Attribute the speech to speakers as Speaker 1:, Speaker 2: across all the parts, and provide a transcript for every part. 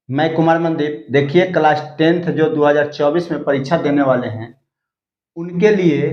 Speaker 1: मैं कुमार मनदीप। देखिए, class 10th जो 2024 में परीक्षा देने वाले हैं उनके लिए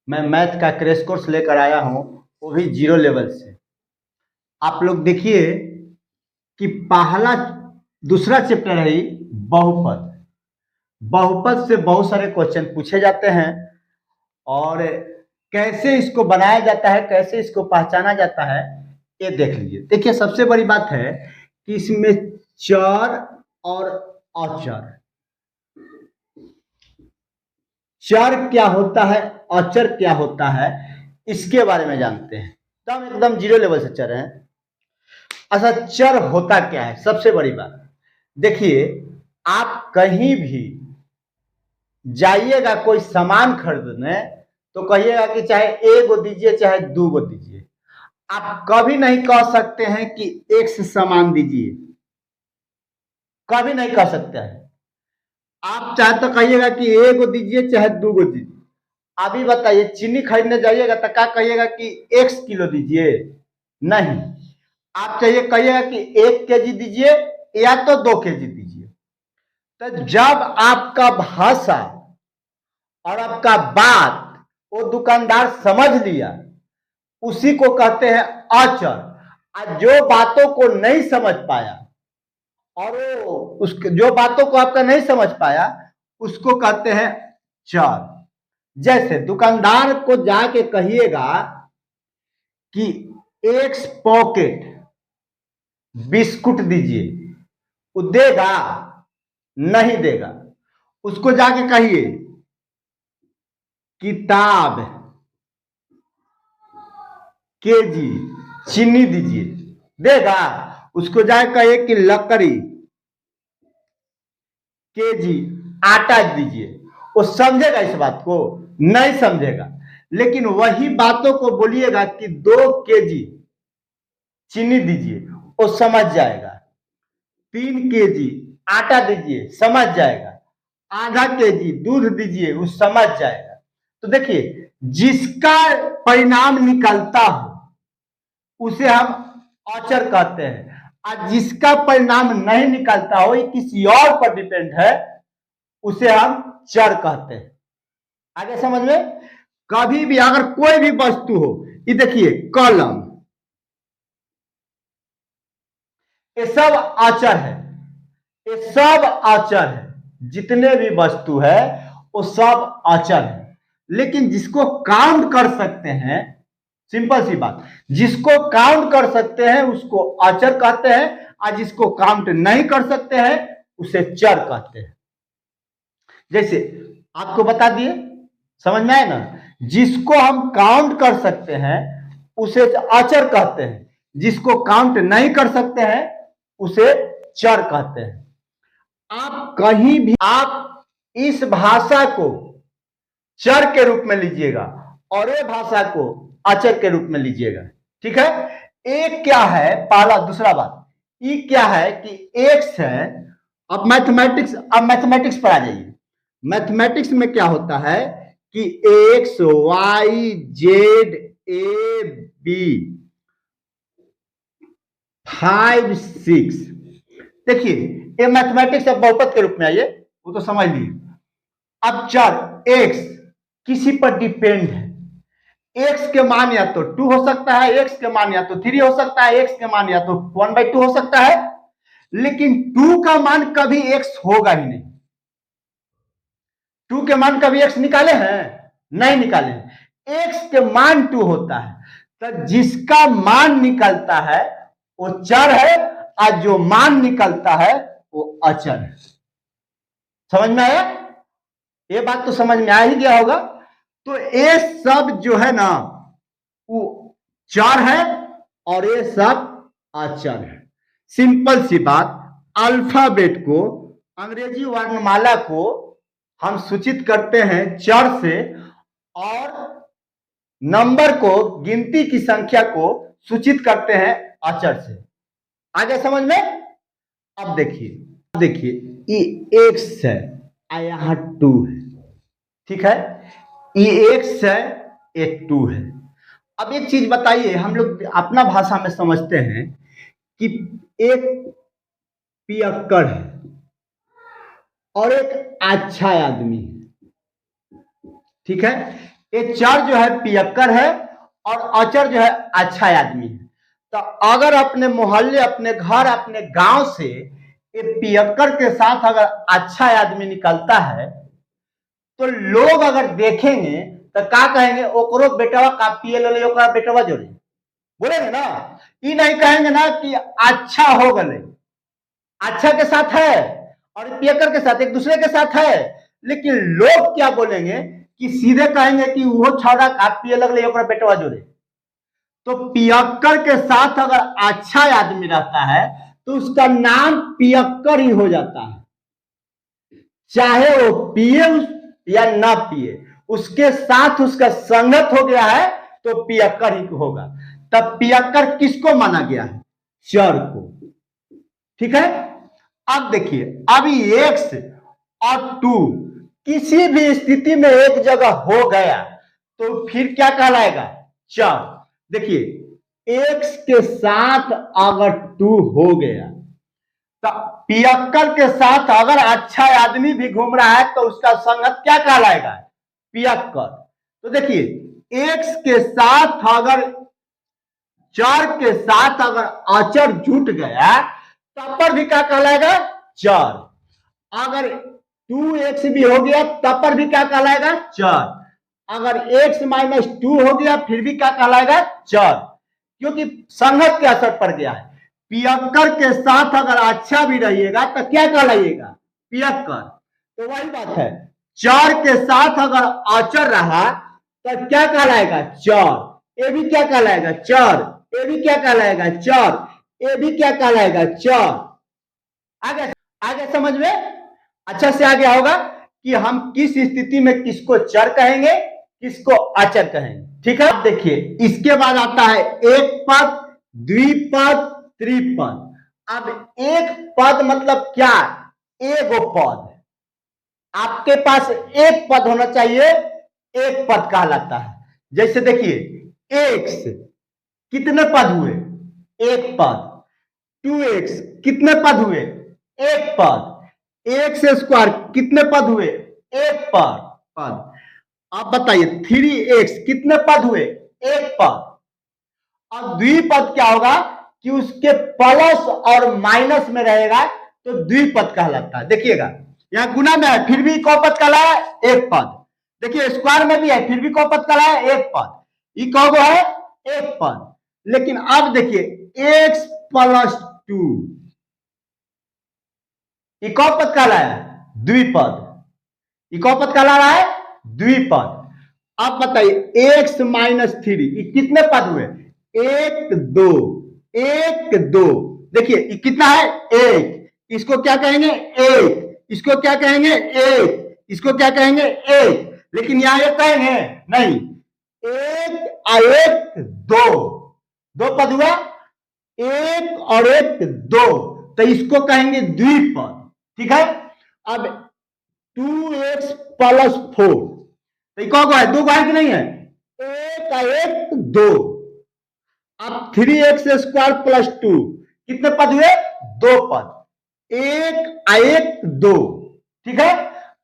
Speaker 1: मैं मैथ का क्रैश कोर्स लेकर आया हूँ, वो भी जीरो लेवल से। आप लोग देखिए कि पहला दूसरा चैप्टर है ही बहुपद। बहुपद से बहुत सारे क्वेश्चन पूछे जाते हैं और कैसे इसको बनाया जाता है, कैसे इसको पहचाना जाता है, ये देख लीजिए। देखिए, सबसे बड़ी बात है कि इसमें चर और अचर, चर क्या होता है, अचर क्या होता है, इसके बारे में जानते हैं। तो हम एकदम जीरो लेवल से चल रहे हैं। अच्छा, चर होता क्या है? सबसे बड़ी बात देखिए, आप कहीं भी जाइएगा कोई सामान खरीदने तो कहिएगा कि चाहे एक गो दीजिए चाहे दो गो दीजिए। आप कभी नहीं कह सकते हैं कि एक से सामान दीजिए, कभी नहीं कह सकते हैं। आप चाहे तो कहिएगा कि एक गो दीजिए चाहे दो गो दीजिए। अभी बताइए, चीनी खरीदने जाइएगा तो क्या कहिएगा कि 1 किलो दीजिए? नहीं, आप चाहिए कहिएगा कि 1 केजी दीजिए या तो 2 केजी दीजिए। तो जब आपका भाषा और आपका बात वो दुकानदार समझ लिया, उसी को कहते हैं अचर। और जो बातों को नहीं समझ पाया और वो जो बातों को आपका नहीं समझ पाया उसको कहते हैं चर। जैसे दुकानदार को जाके कहिएगा कि 1 पॉकेट बिस्कुट दीजिए, वो देगा? नहीं देगा। उसको जाके कहिए किताब केजी चीनी दीजिए, देगा? उसको जाके कहिए कि लकड़ी केजी आटा दीजिए, वो समझेगा इस बात को? नहीं समझेगा। लेकिन वही बातों को बोलिएगा कि 2 केजी चीनी दीजिए, वो समझ जाएगा। 3 केजी आटा दीजिए, समझ जाएगा। आधा केजी दूध दीजिए, वो समझ जाएगा। तो देखिए, जिसका परिणाम निकलता हो उसे हम अचर कहते हैं, और जिसका परिणाम नहीं निकलता हो, ये किसी और पर डिपेंड है, उसे हम चर कहते हैं। आगे समझ में? कभी भी अगर कोई भी वस्तु हो, ये देखिए कलम, ये सब अचर है, ये सब अचर है। जितने भी वस्तु है वो सब अचर है। लेकिन जिसको काउंट कर सकते हैं, सिंपल सी बात, जिसको काउंट कर सकते हैं उसको अचर कहते हैं, और जिसको काउंट नहीं कर सकते हैं उसे चर कहते हैं। जैसे आपको बता दिए, समझ में आए ना? जिसको हम काउंट कर सकते हैं उसे अचर कहते हैं, जिसको काउंट नहीं कर सकते हैं उसे चर कहते हैं। आप कहीं भी आप इस भाषा को चर के रूप में लीजिएगा और ये भाषा को अचर के रूप में लीजिएगा। ठीक है? एक क्या है, पहला। दूसरा बात, ये क्या है कि एक्स है। अब मैथमेटिक्स पर आ जाइए। मैथमेटिक्स में क्या होता है कि X Y Z A B 5 6। देखिए, ये मैथमेटिक्स अब बहुपद के रूप में आइए, वो तो समझ लीजिए। अब चर एक्स किसी पर डिपेंड है। एक्स के मान या तो 2 हो सकता है, एक्स के मान या तो 3 हो सकता है, एक्स के मान या तो 1/2 हो सकता है। लेकिन 2 का मान कभी एक्स होगा ही नहीं। 2 के मान कभी एक्स निकाले हैं? नहीं निकाले हैं। एक्स के मान 2 होता है। तो जिसका मान निकलता है वो चर है, और जो मान निकलता है वो अचर है। समझ में आया? ये बात तो समझ में आ ही गया होगा। तो ये सब जो है ना वो चर है और ये सब अचर है। सिंपल सी बात, अल्फाबेट को, अंग्रेजी वर्णमाला को हम सूचित करते हैं चर से, और नंबर को, गिनती की संख्या को सूचित करते हैं अचर से। आगे समझ में? अब देखिए ये एक्स है और यहां 2 है। ठीक है? ये एक्स है, ये 2 है। अब एक चीज बताइए, हम लोग अपना भाषा में समझते हैं कि एक पियक्कड़ है और एक अच्छा आदमी है। ठीक है, ये चर जो है पियक्कड़ है और अचर जो है अच्छा आदमी है। तो अगर अपने मोहल्ले, अपने घर, अपने गांव से ये पियक्कड़ के साथ अगर अच्छा आदमी निकलता है तो लोग अगर देखेंगे तो क्या कहेंगे, ओकरो बेटवा का पिए ले, ओकरा बेटवा जोड़े, बोलेंगे ना। ये नहीं कहेंगे ना कि अच्छा हो गए, अच्छा के साथ है और पियक्कड़ के साथ एक दूसरे के साथ है। लेकिन लोग क्या बोलेंगे कि सीधे कहेंगे कि वो छौड़ा का पिए लगले, ओकरा बेटवा जोड़े। तो पियक्कड़ के साथ अगर अच्छा आदमी रहता है तो उसका नाम पियक्कड़ ही हो जाता है, चाहे वो पिए या ना पिए, उसके साथ उसका संगत हो गया है तो पियक्कड़ ही होगा। तब पियक्कड़ किसको माना गया है? चर को। ठीक है, अब देखिए, अभी एक्स और 2 किसी भी स्थिति में एक जगह हो गया तो फिर क्या कहलाएगा? चर। देखिए, एक्स के साथ अगर 2 हो गया तो पियक्कड़ के साथ अगर अच्छा आदमी भी घूम रहा है तो उसका संगत क्या कहलाएगा? पियक्कड़। तो देखिए, एक्स के साथ अगर, चर के साथ अगर अचर जुट गया तब पर भी क्या कहलाएगा? चर। अगर 2x भी हो गया तब पर भी क्या कहलाएगा? चर। अगर x माइनस 2 हो गया फिर भी क्या कहलाएगा? चर, क्योंकि संगत के असर पड़ गया है। पियक्कड़ के साथ अगर अच्छा भी रहिएगा तो क्या कहलाइएगा? पियक्कड़। तो वही बात है, चर के साथ अगर अचर रहा तो क्या कहलाएगा? चर। ये भी क्या कहलाएगा? चर। ये भी क्या कहलाएगा? चर। ये भी क्या कहलाएगा? चर। आगे आगे समझ में अच्छा से आ गया होगा कि हम किस स्थिति में किसको चर कहेंगे, किसको अचर कहेंगे। ठीक है, अब देखिए, इसके बाद आता है एक पद, द्विपद, त्रिपद। अब एक पद मतलब क्या? एगो पद। आपके पास एक पद होना चाहिए, एक पद कहलाता है। जैसे देखिए, एक्स कितने पद हुए? एक पद। 2x कितने पद हुए? एक पद। एक्स स्क्वायर कितने पद हुए? एक पद। आप बताइए, 3x कितने पद हुए? एक पद। अब द्विपद क्या होगा कि उसके प्लस और माइनस में रहेगा तो द्विपद कहलाता है। देखिएगा, यहाँ गुना में है फिर भी कौपद कहलाया? एक पद। देखिए, स्क्वायर में भी है फिर भी कौपद कहलाया? एक पद। ये कौगो है? एक पद। लेकिन अब देखिए, x प्लस 2 ये कौपद कहलाया? द्विपद। ये कौपद कहला रहा है? द्विपद। अब बताइए, x माइनस 3 ये कितने पद हुए? एक दो, एक दो। देखिए, ये कितना है? एक। इसको क्या कहेंगे? एक। इसको क्या कहेंगे? एक। इसको क्या कहेंगे? एक। लेकिन यहां ये कहेंगे नहीं, एक और एक दो, दो पद हुआ, एक और एक दो, तो इसको कहेंगे द्विपद। ठीक है, अब 2x प्लस 4 तो कौ है? दो है कि नहीं है? एक और एक दो। अब 3x स्क्वायर प्लस 2 कितने पद हुए? दो पद। एक और एक दो। ठीक है,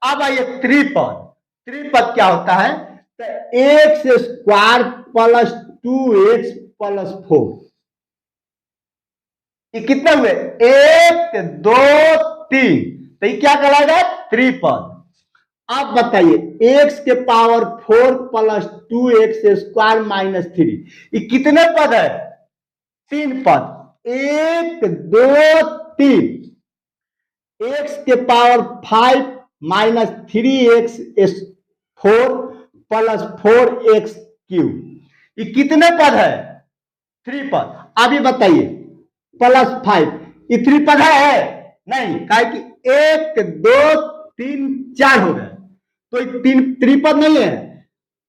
Speaker 1: अब आइए त्रिपद। त्रिपद क्या होता है? तो x square plus 2x plus 4 ये कितने हुए? एक दो तीन, तो ये क्या कहलाएगा? त्रिपद। अब बताइए, x के power 4 plus 2x square minus 3 ये कितने पद है? तीन पद। एक दो तीन। x के power 5 minus 3x 4 plus 4x cube ये कितने पद है? त्रिपद। अभी बताइए, प्लस 5 ये त्रिपद है? नहीं, काहे कि एक दो तीन चार हो गए तो तीन त्रिपद नहीं है।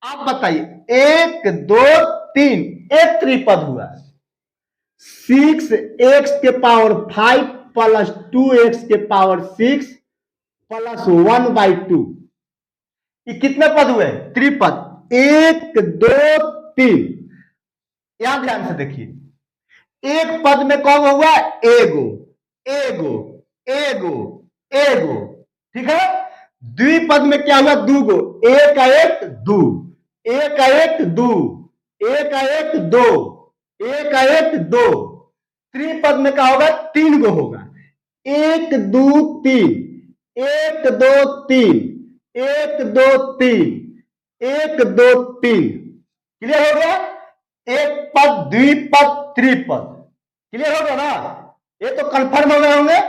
Speaker 1: आप बताइए, एक दो तीन एक त्रिपद हुआ। 6x के पावर 5 प्लस 2x के पावर 6 प्लस 1/2 ये कितने पद हुए? त्रिपद। एक दो तीन। यहां ध्यान से देखिए, एक पद में कौन हुआ? एगो। एगो एगो, एगो, ठीक है। द्विपद में क्या हुआ? दूगो, एक का एक दू, एक का एक दू, एक का एक दो, एक का एक दो। त्रिपद में क्या होगा? तीन गो होगा, एक दो तीन, एक दो तीन, एक दो तीन, एक दो तीन। क्लियर हो गया? एक पद, द्विपद, त्रिपद। क्लियर हो गया ना? ये तो कंफर्म हो गए होंगे।